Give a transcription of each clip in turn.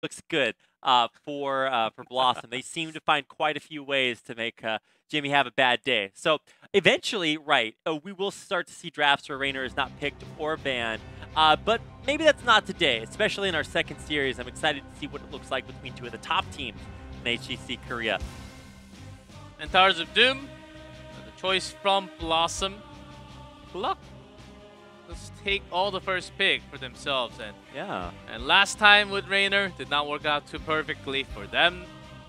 looks good for BlossoM. They seem to find quite a few ways to make Jimmy have a bad day. So eventually, right, we will start to see drafts where Reynor is not picked or banned. But maybe that's not today, especially in our second series. I'm excited to see what it looks like between two of the top teams in HGC Korea. And Towers of Doom, the choice from BlossoM. GLuck, let's take all the first pick for themselves. And last time with Reynor, did not work out too perfectly for them.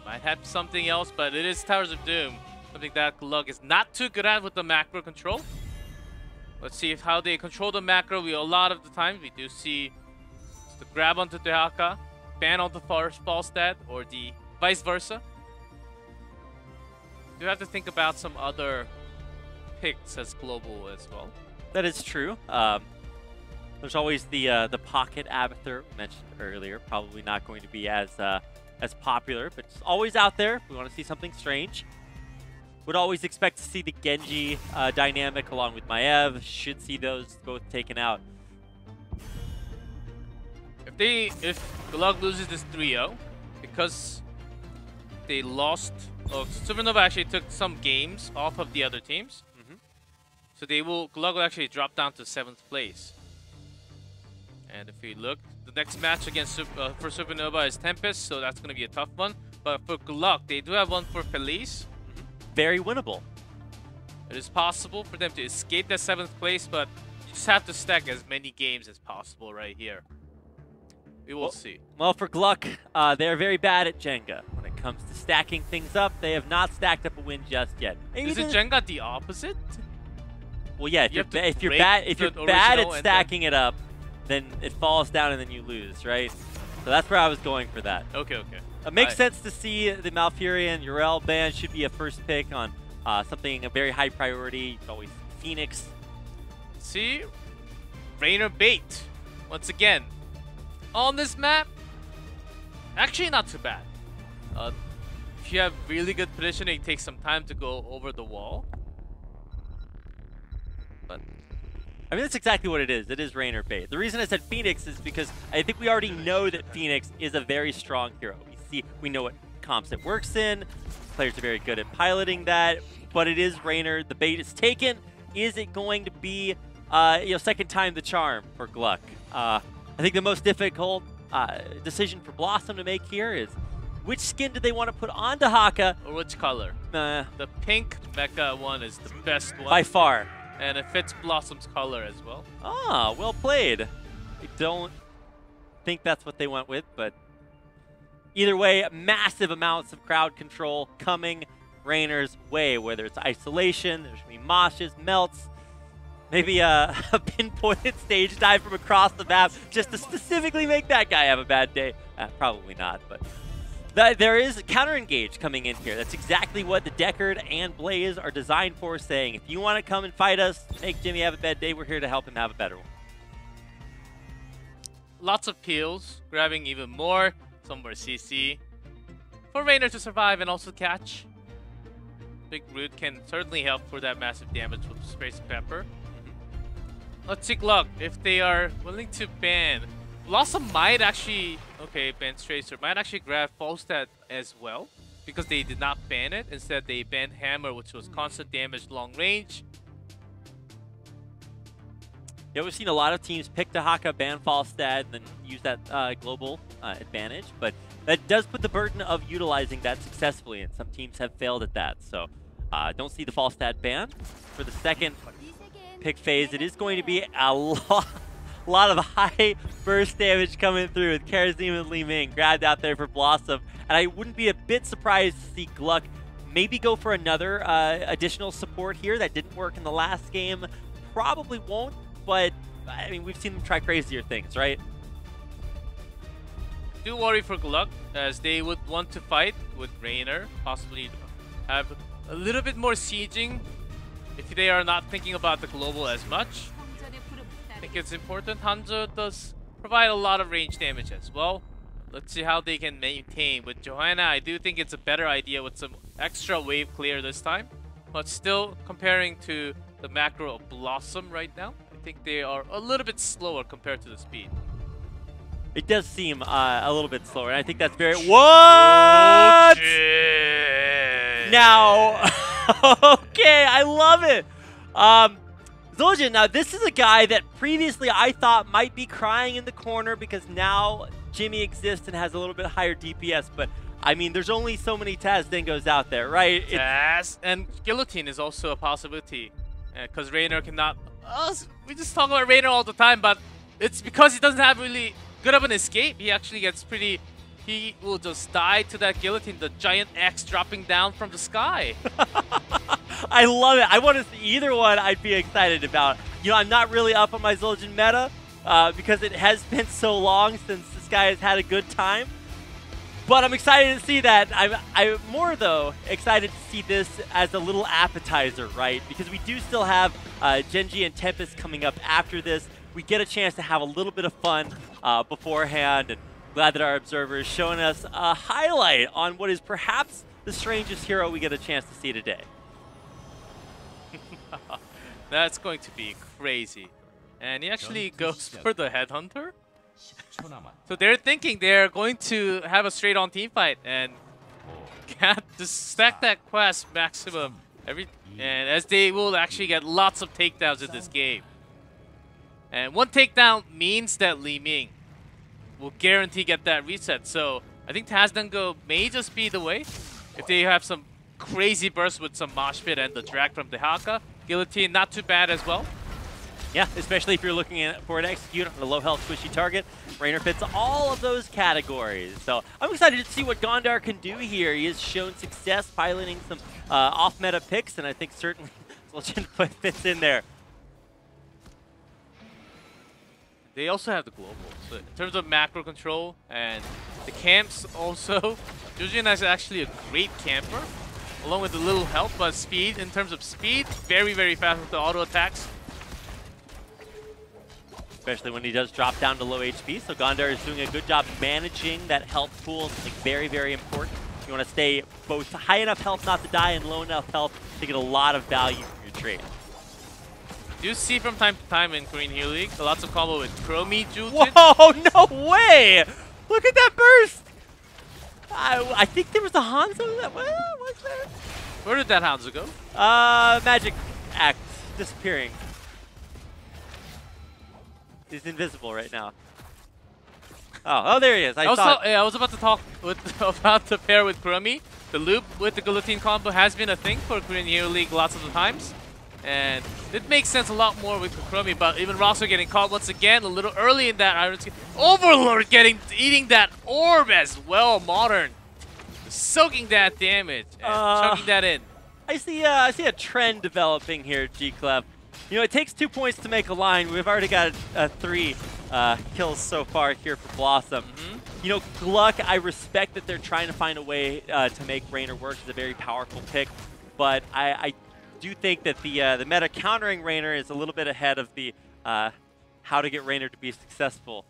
Might have something else, but it is Towers of Doom. Something that GLuck is not too good at with the macro control. Let's see how they control the macro. A lot of the times we do see the grab onto the Haka, ban on the fall stat, or the vice versa. You have to think about some other picks as global as well. That is true. There's always the pocket Abathur mentioned earlier. Probably not going to be as popular, but it's always out there if we want to see something strange. Would always expect to see the Genji dynamic along with Maev. Should see those both taken out. If GLuck loses this 3-0, because they lost, Supernova actually took some games off of the other teams. So GLuck will actually drop down to 7th place. And if we look, the next match against for Supernova is Tempest, so that's going to be a tough one. But for GLuck, they do have one for Felice. Very winnable. It is possible for them to escape that 7th place, but you just have to stack as many games as possible right here. We will see. Well, for GLuck, they're very bad at Jenga. When it comes to stacking things up, they have not stacked up a win just yet. Is it Jenga the opposite? Well, yeah, if you're bad at stacking it up, then it falls down and then you lose, right? So that's where I was going for that. Okay. It makes sense to see the Malfurion Urel ban should be a first pick on something a very high priority. You can always Phoenix. See, Reynor bait once again on this map. Actually, not too bad. If you have really good positioning, it takes some time to go over the wall. But I mean, that's exactly what it is. It is Reynor bait. The reason I said Phoenix is because I think we already know that Phoenix is a very strong hero. We know what comps it works in. Players are very good at piloting that, but it is Reynor. The bait is taken. Is it going to be, second time the charm for GLuck? I think the most difficult decision for BlossoM to make here is which skin do they want to put onto Haka? Or which color? The pink mecha one is the best one. By far. And it fits BlossoM's color as well. Ah, well played. I don't think that's what they went with, but either way, massive amounts of crowd control coming Reynor's way, whether it's isolation, there's going to be moshes, melts, maybe a pinpointed stage dive from across the map just to specifically make that guy have a bad day. Probably not, but there is counter engage coming in here. That's exactly what the Deckard and Blaze are designed for, saying if you want to come and fight us, make Jimmy have a bad day, we're here to help him have a better one. Lots of peels, grabbing even more. Some more CC for Reynor to survive and also catch. Big Root can certainly help for that massive damage with Space and Pepper. Let's see GLuck if they are willing to ban. BlossoM might actually, ban Tracer, might actually grab Falstad as well because they did not ban it. Instead, they banned Hammer, which was constant damage, long range. Yeah, we've seen a lot of teams pick the Haka, ban Falstad, and then use that global advantage, but that does put the burden of utilizing that successfully, and some teams have failed at that. So don't see the Falstad ban. For the second pick phase, it is going to be a lot of high burst damage coming through with Karazim and Li Ming grabbed out there for BlossoM, and I wouldn't be a bit surprised to see GLuck maybe go for another additional support here. That didn't work in the last game, probably won't. But, I mean, we've seen them try crazier things, right? Do worry for GLuck, as they would want to fight with Reynor, possibly have a little bit more sieging if they are not thinking about the global as much. I think it's important. Hanzo does provide a lot of range damage as well. Let's see how they can maintain. With Johanna, I do think it's a better idea with some extra wave clear this time. But still, comparing to the macro of BlossoM right now, I think they are a little bit slower compared to the speed. It does seem a little bit slower, and I think that's very... What? Now, okay, I love it. Zul'jin, now this is a guy that previously I thought might be crying in the corner because now Jimmy exists and has a little bit higher DPS, but I mean, there's only so many Taz Dingos out there, right? Taz and Guillotine is also a possibility because Reynor cannot... we just talk about Reynor all the time, but it's because he doesn't have really good of an escape. He actually gets pretty... He will just die to that Guillotine, the giant X dropping down from the sky. I love it. I want to see either one. I'd be excited about. You know, I'm not really up on my Zul'jin meta because it has been so long since this guy has had a good time. But I'm excited to see that. I'm more, though, excited to see this as a little appetizer, right? Because we do still have Genji and Tempest coming up after this. We get a chance to have a little bit of fun beforehand. And glad that our observer is showing us a highlight on what is perhaps the strangest hero we get a chance to see today. That's going to be crazy. And he actually goes for the Headhunter. So they're thinking they're going to have a straight-on team fight and can't just stack that quest maximum and as they will actually get lots of takedowns in this game. And one takedown means that Li Ming will guarantee get that reset. So I think Taz Dango may just be the way if they have some crazy burst with some mosh pit and the drag from the Haka. Guillotine not too bad as well. Yeah, especially if you're looking for an execute on a low health squishy target. Reynor fits all of those categories. So I'm excited to see what Gondar can do here. He has shown success piloting some off-meta picks, and I think certainly Zul'jin fits in there. They also have the global. So in terms of macro control and the camps also, Zul'jin is actually a great camper, along with a little help, but speed, in terms of speed, very, very fast with the auto attacks. Especially when he does drop down to low HP. So Gondar is doing a good job managing that health pool. Something very, very important. You want to stay both high enough health not to die and low enough health to get a lot of value from your trade. You see from time to time in Korean Hero League, lots of combo with Chromie, Jultin. Whoa, no way! Look at that burst! I think there was a Hanzo that was there? Where did that Hanzo go? Magic Act disappearing. He's invisible right now. Oh, there he is. I was about to talk about the pair with Chromie. The loop with the Guillotine combo has been a thing for Korean Hero League lots of the times. And it makes sense a lot more with Chromie, but even Roxor getting caught once again a little early in that Iron Skin. Overlord eating that orb as well, Modern. Soaking that damage and chucking that in. I see a trend developing here, GLuck. You know, it takes 2 points to make a line. We've already got 3 kills so far here for BlossoM. You know, GLuck, I respect that they're trying to find a way to make Reynor work. It's a very powerful pick, but I do think that the meta countering Reynor is a little bit ahead of the how to get Reynor to be successful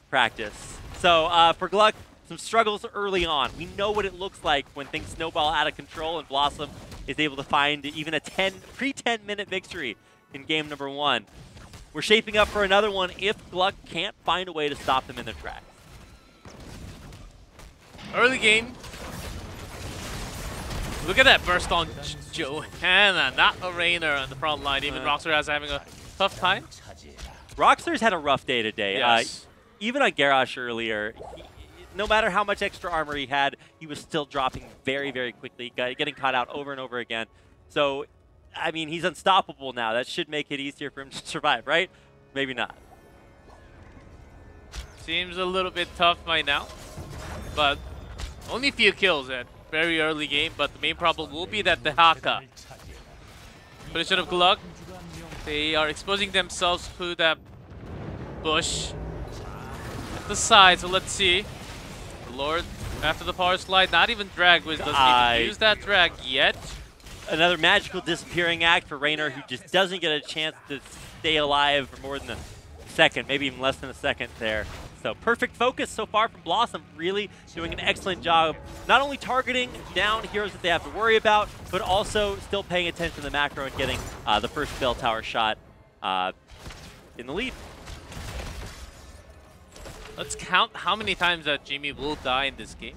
practice. So for GLuck, some struggles early on. We know what it looks like when things snowball out of control, and BlossoM is able to find even a pre-10 minute victory in game number 1. We're shaping up for another one if GLuck can't find a way to stop them in their tracks. Early game. Look at that burst on Johanna, not a Reynor on the front line. Even Roxor is having a tough time. Roxor's had a rough day today. Yes. Even on Garrosh earlier, no matter how much extra armor he had, he was still dropping very, very quickly, getting caught out over and over again. So, I mean, he's unstoppable now. That should make it easier for him to survive, right? Maybe not. Seems a little bit tough right now, but only a few kills at very early game. But the main problem will be that the Haka. Position of GLuck. They are exposing themselves to that bush at the side. So let's see. Lord, after the power slide, not even drag, which doesn't even use that drag yet. Another magical disappearing act for Reynor, who just doesn't get a chance to stay alive for more than a second, maybe even less than a second there. So perfect focus so far from BlossoM, really doing an excellent job, not only targeting down heroes that they have to worry about, but also still paying attention to the macro and getting the first bell tower shot in the lead. Let's count how many times that Jimmy will die in this game.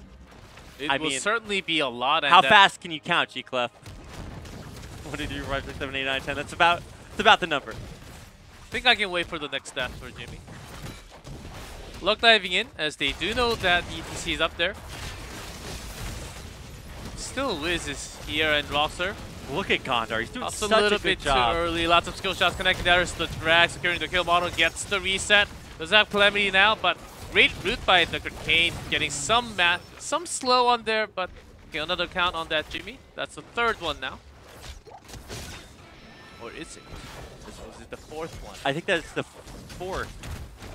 It will certainly be a lot. How fast can you count, GLuck? 1, 2, 3, 4, 5, 6, 7, 8, 9, 10. That's about the number. I think I can wait for the next death for Jimmy. Luck diving in, as they do know that ETC is up there. Still Wiz is here and Roxer. Look at Gondar, he's doing That's such a little good bit job. too early. Lots of skill shots connecting. There's the drag, securing the kill model, gets the reset. Doesn't have Calamity now, but great root by the Kane, getting some slow on there, but okay, another count on that Jimmy. That's the third one now. Or is it? Was it the fourth one? I think that's the fourth.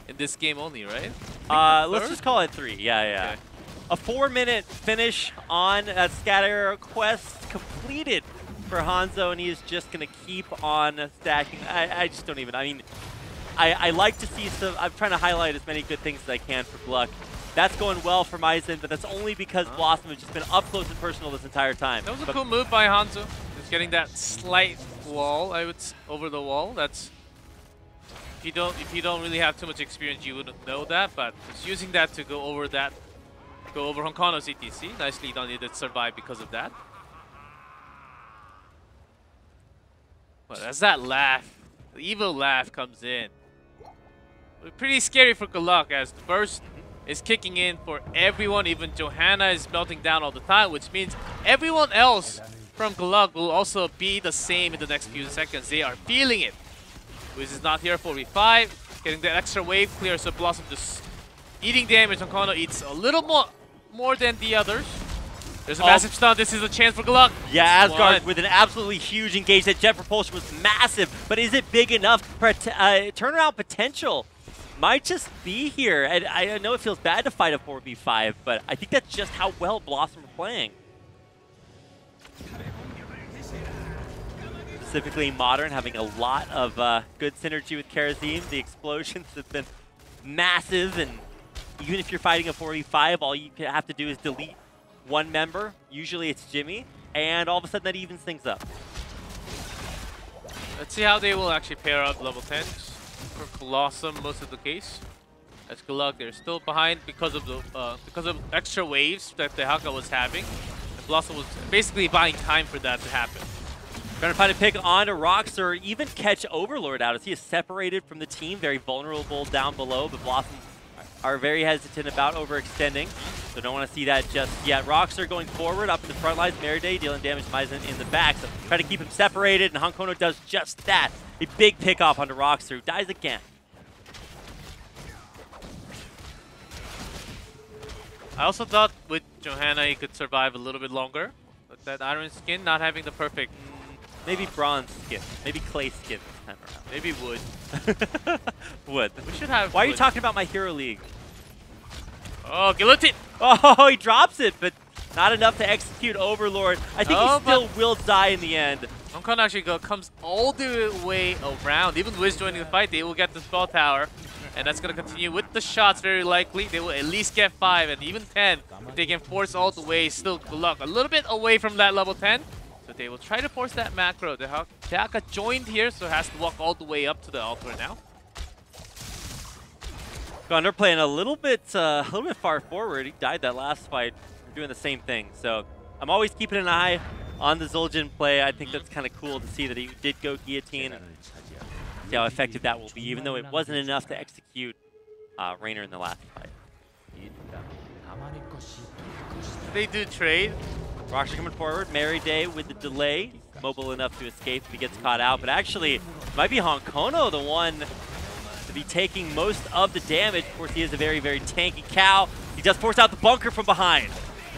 In this game only, right? Let's just call it 3. Yeah. Okay. A 4-minute finish on that scatter quest completed for Hanzo, and he is just going to keep on stacking. I just don't even, I mean, I like to see some, I'm trying to highlight as many good things as I can for GLuck. That's going well for Maizen, but that's only because BlossoM has just been up close and personal this entire time. That was a cool move by Hanzo. Just getting that slight wall, over the wall. That's if you don't really have too much experience, you wouldn't know that. But just using that to go over Honkono's ETC. Nicely done. He did survive because of that. But as that laugh, the evil laugh comes in, pretty scary for GLuck as the burst is kicking in for everyone. Even Johanna is melting down all the time, which means everyone else from GLuck will also be the same in the next few seconds. They are feeling it. Wiz is not here for V5, getting that extra wave clear, so BlossoM just eating damage. Honkono eats a little more than the others. There's a massive stun. This is a chance for GLuck. Yeah, Asgard with an absolutely huge engage. That jet propulsion was massive, but is it big enough for turnaround potential? Might just be here. And I know it feels bad to fight a 4v5, but I think that's just how well BlossoM are playing. Specifically Modern having a lot of good synergy with Karazim. The explosions have been massive, and even if you're fighting a 4v5, all you have to do is delete one member. Usually it's Jimmy, and all of a sudden that evens things up. Let's see how they will actually pair up level 10s for BlossoM most of the case. As GLuck, they're still behind because of extra waves that the Haka was having. And BlossoM was basically buying time for that to happen. Trying to find a pick onto Roxer, or even catch Overlord out as he is separated from the team, very vulnerable down below, but BlossoM are very hesitant about overextending, so don't want to see that just yet. Roxer going forward up in the front lines, Meriday dealing damage to Maizen in the back, so trying to keep him separated, and Honkono does just that. A big pick off onto Roxer, who dies again. I also thought with Johanna he could survive a little bit longer, but that iron skin not having the perfect... Maybe bronze skin, maybe clay skin this time around. Maybe wood. Wood. We should have Why wood. are you talking about my Hero League? Oh, guillotine! Oh, he drops it, but not enough to execute Overlord. I think he still will die in the end. Honkono actually comes all the way around. Even Wiz joining the fight, they will get the spell tower. And that's going to continue with the shots very likely. They will at least get 5 and even 10. If they can force all the way, still GLuck a little bit away from that level 10. So they will try to force that macro. The Haka joined here, so has to walk all the way up to the altar now. Gondar playing a little bit far forward. He died that last fight. We're doing the same thing. So I'm always keeping an eye on the Zul'jin play. I think that's kind of cool to see that he did go guillotine. See how effective that will be, even though it wasn't enough to execute Raynor in the last fight. They do trade. Roxer coming forward, Meriday with the delay, mobile enough to escape if he gets caught out, but actually it might be Honkono the one to be taking most of the damage. Of course, he is a very, very tanky cow. He does force out the bunker from behind.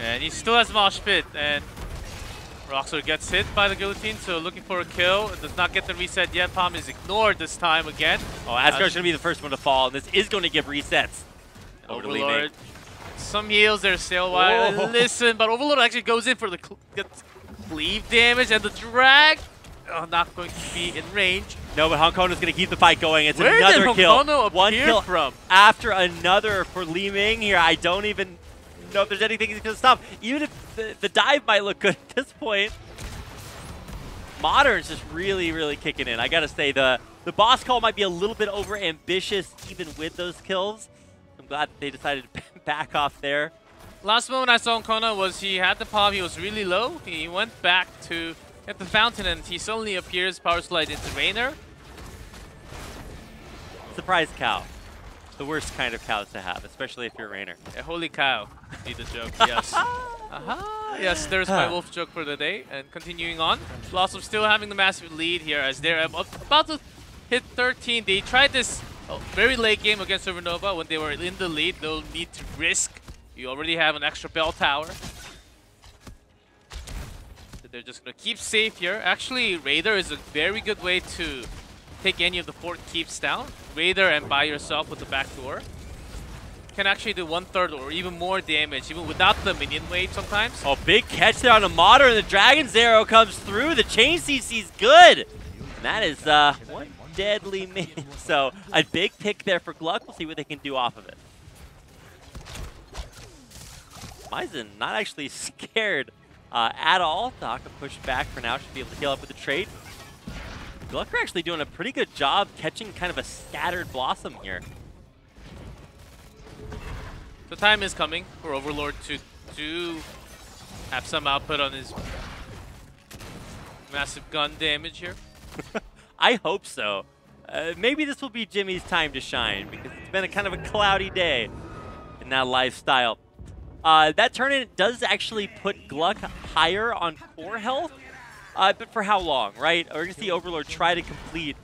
And he still has Mosh Pit, and Roxer gets hit by the guillotine, so looking for a kill. It does not get the reset yet. Palm is ignored this time again. Oh, Asgard's going to be the first one to fall, and this is going to give resets. Overlord. Some heals there still. Listen, but Overlord actually goes in for the cleave damage, and the drag not going to be in range. No, but Honkono's going to keep the fight going. It's Where another did kill. Honkono One kill from? After another for Li Ming here. I don't even know if there's anything he's going to stop. Even if the dive might look good at this point. Modern's just really, really kicking in. I got to say, the boss call might be a little bit over ambitious even with those kills. I'm glad that they decided to back off there. Last moment I saw on Kona was he had the palm, he was really low. He went back to get the fountain and he suddenly appears, power slide into Rainer. Surprise cow. The worst kind of cows to have, especially if you're Rainer. Yeah, holy cow. Be the joke, yes. Yes, there's my wolf joke for the day. And continuing on, BlossoM still having the massive lead here as they're about to hit 13. They tried this very late game against Supernova when they were in the lead. No need to risk. You already have an extra bell tower. So they're just going to keep safe here. Actually, Raider is a very good way to take any of the fort keeps down. Raider and by yourself with the back door can actually do 1/3 or even more damage, even without the minion wave sometimes. Oh, big catch there on the Modder, and the Dragon's Arrow comes through. The chain CC's good. And that is one deadly min. So a big pick there for GLuck. We'll see what they can do off of it. Maizen not actually scared at all. Haka pushed back for now. Should be able to heal up with the trade. GLuck are actually doing a pretty good job catching kind of a scattered BlossoM here. The time is coming for Overlord to have some output on his massive gun damage here. I hope so. Maybe this will be Jimmy's time to shine because it's been a kind of a cloudy day in that lifestyle. That tournament does actually put GLuck higher on core health. But for how long, right? We're going to see Overlord try to complete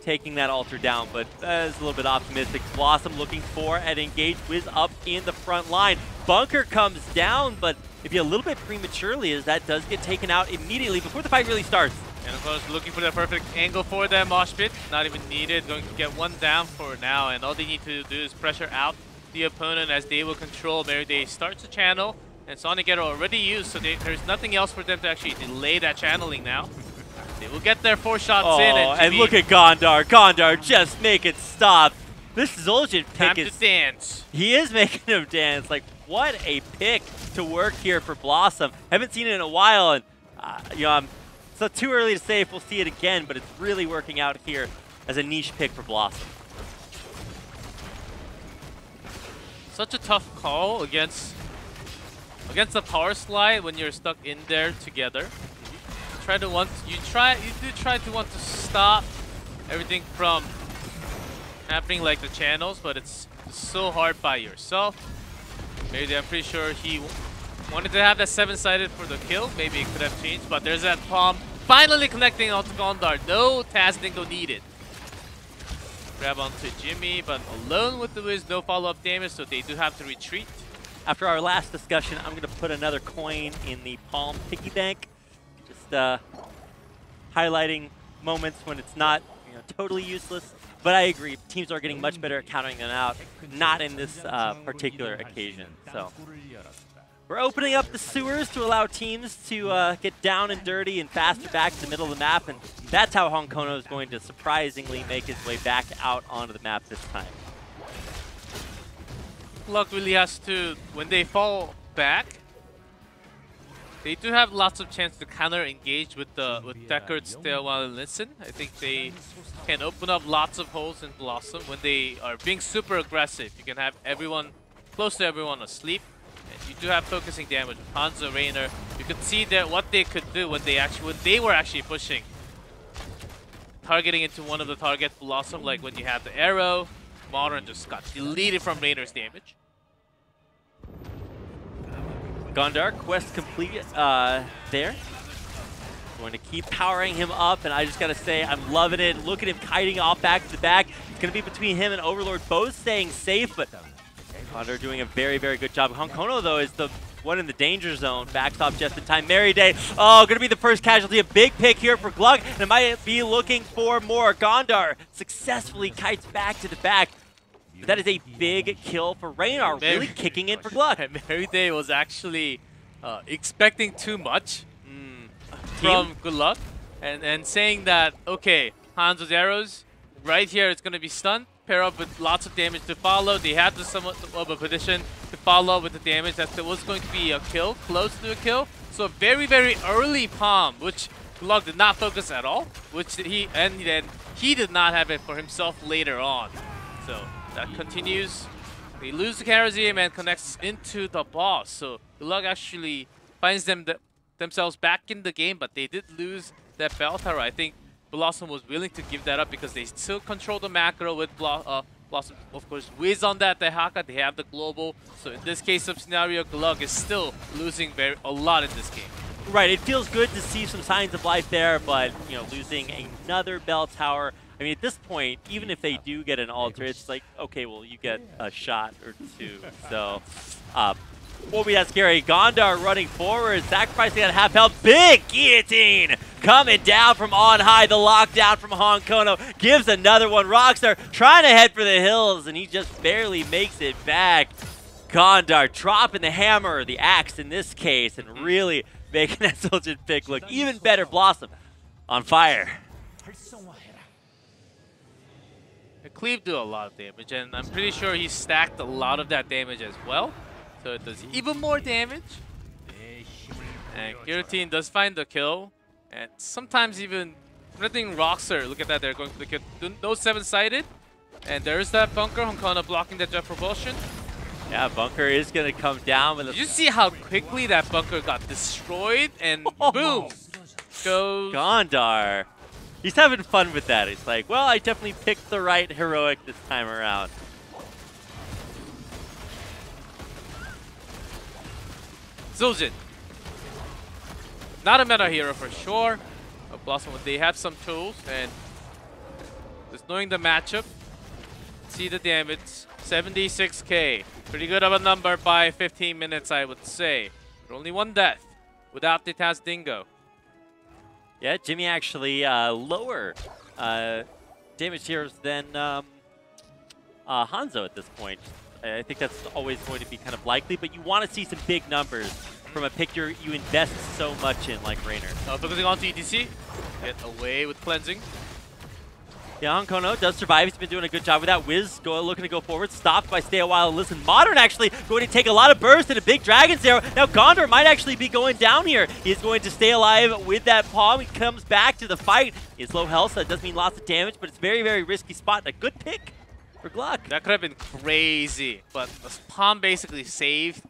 taking that altar down, but that's a little bit optimistic. BlossoM looking for an engage Wiz up in the front line. Bunker comes down, but if you a little bit prematurely, as that does get taken out immediately before the fight really starts. And of course, looking for the perfect angle for that mosh pit. Not even needed. Going to get one down for now, and all they need to do is pressure out the opponent as they will control. Merryday starts the channel. And Sonic Arrow already used, so there's nothing else for them to actually delay that channeling now. They will get their 4 shots in. And look at Gondar. Gondar just make it stop. This Zul'jin pick time to dance. He is making him dance. Like, what a pick to work here for BlossoM. Haven't seen it in a while, and you know, it's too early to say if we'll see it again, but it's really working out here as a niche pick for BlossoM. Such a tough call against the power slide when you're stuck in there together. You do try to want to stop everything from happening like the channels, but it's so hard by yourself. Maybe I'm pretty sure he wanted to have that 7-sided for the kill. Maybe it could have changed, but there's that palm finally connecting onto Gondar. No Taz Dingo needed. Grab onto Jimmy, but alone with the Wiz, no follow-up damage, so they do have to retreat. After our last discussion, I'm going to put another coin in the palm piggy bank. Just highlighting moments when it's not totally useless. But I agree, teams are getting much better at countering them out, not in this particular occasion. So we're opening up the sewers to allow teams to get down and dirty and faster back to the middle of the map. And that's how Hong Kono is going to surprisingly make his way back out onto the map this time. GLuck really has to, when they fall back, they do have lots of chance to counter engage with Deckard still while they listen. I think they can open up lots of holes in BlossoM when they are being super aggressive. You can have everyone, close to everyone asleep. And you do have focusing damage with Hanzo, Rainer. You could see that what they could do when they were actually pushing. Targeting into one of the targets, BlossoM, like when you have the arrow. Modern just got deleted from Rainer's damage. Gondar, quest complete there. Going to keep powering him up, and I just got to say, I'm loving it. Look at him kiting off back to back. It's going to be between him and Overlord both staying safe, but Gondar doing a very, very good job. Hong Kono, though, is the one in the danger zone. Backs off just in time. Merryday, going to be the first casualty. A big pick here for GLuck, and it might be looking for more. Gondar successfully kites back to the back. But that is a big kill for Rainer, really kicking in for GLuck. Merryday was actually expecting too much from GLuck and saying that, okay, Hanzo's arrows, right here it's going to be stunned, pair up with lots of damage to follow. They had the somewhat of a position to follow with the damage. That was going to be a kill, close to a kill. So a very, very early palm, which GLuck did not focus at all, and then he did not have it for himself later on. So that continues They lose the Kharazim and connects into the boss. So GLuck actually finds themselves back in the game, but they did lose that bell tower. I think BlossoM was willing to give that up because they still control the macro with BlossoM. Of course, Wiz on that, the Haka, they have the global. So in this case of scenario, GLuck is still losing a lot in this game. Right, it feels good to see some signs of life there, but you know, losing another bell tower. I mean, at this point, even if they do get an altar, it's like, okay, well, you get a shot or two. So, won't be that scary. Gondar running forward, sacrificing that half health. Big guillotine coming down from on high. The lockdown from Honkono gives another one. Rockstar trying to head for the hills, and he just barely makes it back. Gondar dropping the hammer, the axe in this case, and really making that Soldier pick look even better. BlossoM on fire. Cleave do a lot of damage, and I'm pretty sure he stacked a lot of that damage as well. So it does even more damage. And Guillotine does find the kill. And sometimes even threatening Rockstar. Look at that, they're going for the kill. No 7-sided. And there's that bunker. Honkono blocking that jet propulsion. Yeah, bunker is going to come down. With Did you see how quickly that bunker got destroyed? And boom! Goes Gondar. He's having fun with that. He's like, well, I definitely picked the right heroic this time around. Zul'jin. Not a meta hero for sure. But BlossoM, they have some tools, and just knowing the matchup, see the damage. 76k. Pretty good of a number by 15 minutes, I would say. But only one death without the Taz Dingo. Yeah, Jimmy actually lower damage heroes than Hanzo at this point. I think that's always going to be kind of likely, but you want to see some big numbers from a pick you invest so much in, like Raynor. Focusing on to EDC. Get away with cleansing. Yeah, Honkono does survive. He's been doing a good job with that. Wiz looking to go forward. Stopped by Stay a While and Listen. Modern actually going to take a lot of burst and a big Dragon's Arrow. Now Gondar might actually be going down here. He's going to stay alive with that palm. He comes back to the fight. He's low health, so it does mean lots of damage, but it's very, very risky spot. A good pick for GLuck. That could have been crazy, but the palm basically saved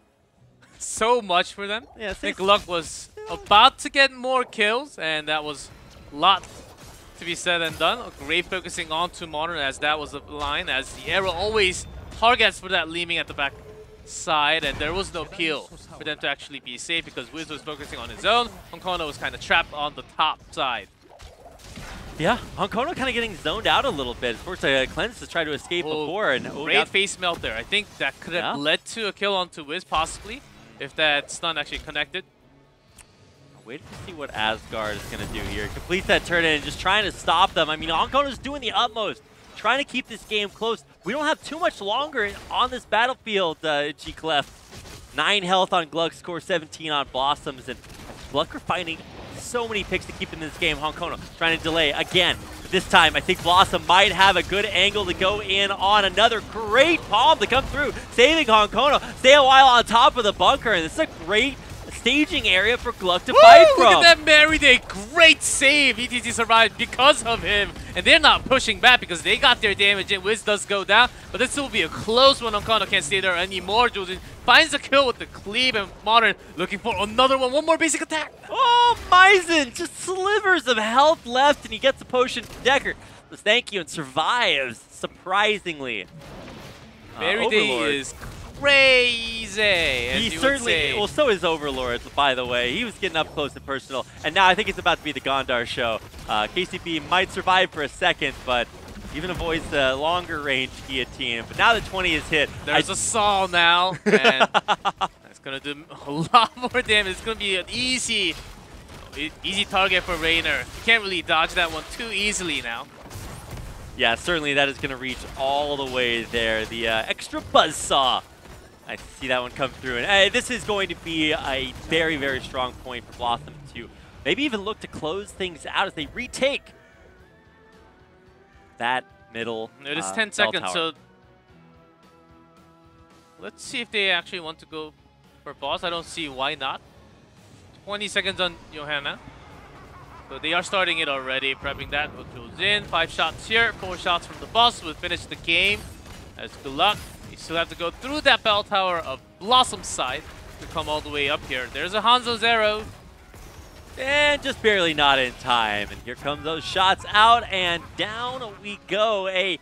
so much for them. Yeah, I think GLuck was about to get more kills, and that was a lot to be said and done. Great focusing on to Modern, as that was the line, as the arrow always targets for that Leeming at the back side, and there was no peel for them to actually be safe because Wiz was focusing on his own. Honkono was kind of trapped on the top side. Yeah, Honkono kind of getting zoned out a little bit. Forced a cleanse to try to escape before. And great face melt there. I think that could have led to a kill onto Wiz, possibly, if that stun actually connected. Wait to see what Asgard is going to do here. Complete that turn in, just trying to stop them. I mean, Honkono's doing the utmost, trying to keep this game close. We don't have too much longer on this battlefield, GLuck. 9 health on GLuck, score 17 on BlossoM's, and GLuck are finding so many picks to keep in this game. Honkono trying to delay again. But this time, I think BlossoM might have a good angle to go in on. Another great palm to come through, saving Honkono. Stay a while on top of the bunker, and this is a great staging area for GLuck to fight from. Look at that Merryday, great save. ETC survived because of him, and they're not pushing back because they got their damage in. Wiz does go down, but this will be a close one. Honkono can't stay there anymore. Jojin finds the kill with the cleave, and Modern looking for another one. One more basic attack. Oh, Maizen, just slivers of health left, and he gets a potion from Decker. Says thank you and survives, surprisingly. Merryday is crazy, as he certainly, well, so is Overlord, by the way. He was getting up close and personal, and now I think it's about to be the Gondar show. KCP might survive for a second, but even avoids the longer range guillotine. But now the 20 is hit. There's a Saw now, and that's going to do a lot more damage. It's going to be an easy target for Raynor. You can't really dodge that one too easily now. Yeah, certainly that is going to reach all the way there. The extra buzzsaw. I see that one come through. And this is going to be a very, very strong point for BlossoM to maybe even look to close things out as they retake that middle It is 10 seconds, tower. so let's see if they actually want to go for boss. I don't see why not. 20 seconds on Johanna. So they are starting it already, prepping that. What goes in, 5 shots here, 4 shots from the boss will finish the game. As GLuck You still have to go through that bell tower of BlossoM's side to come all the way up here. There's a Hanzo's arrow. And just barely not in time. And here come those shots out, and down we go. A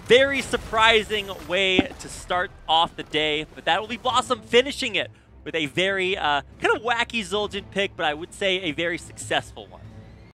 very surprising way to start off the day, but that will be BlossoM finishing it with a very kind of wacky Zul'jin pick, but I would say a very successful one.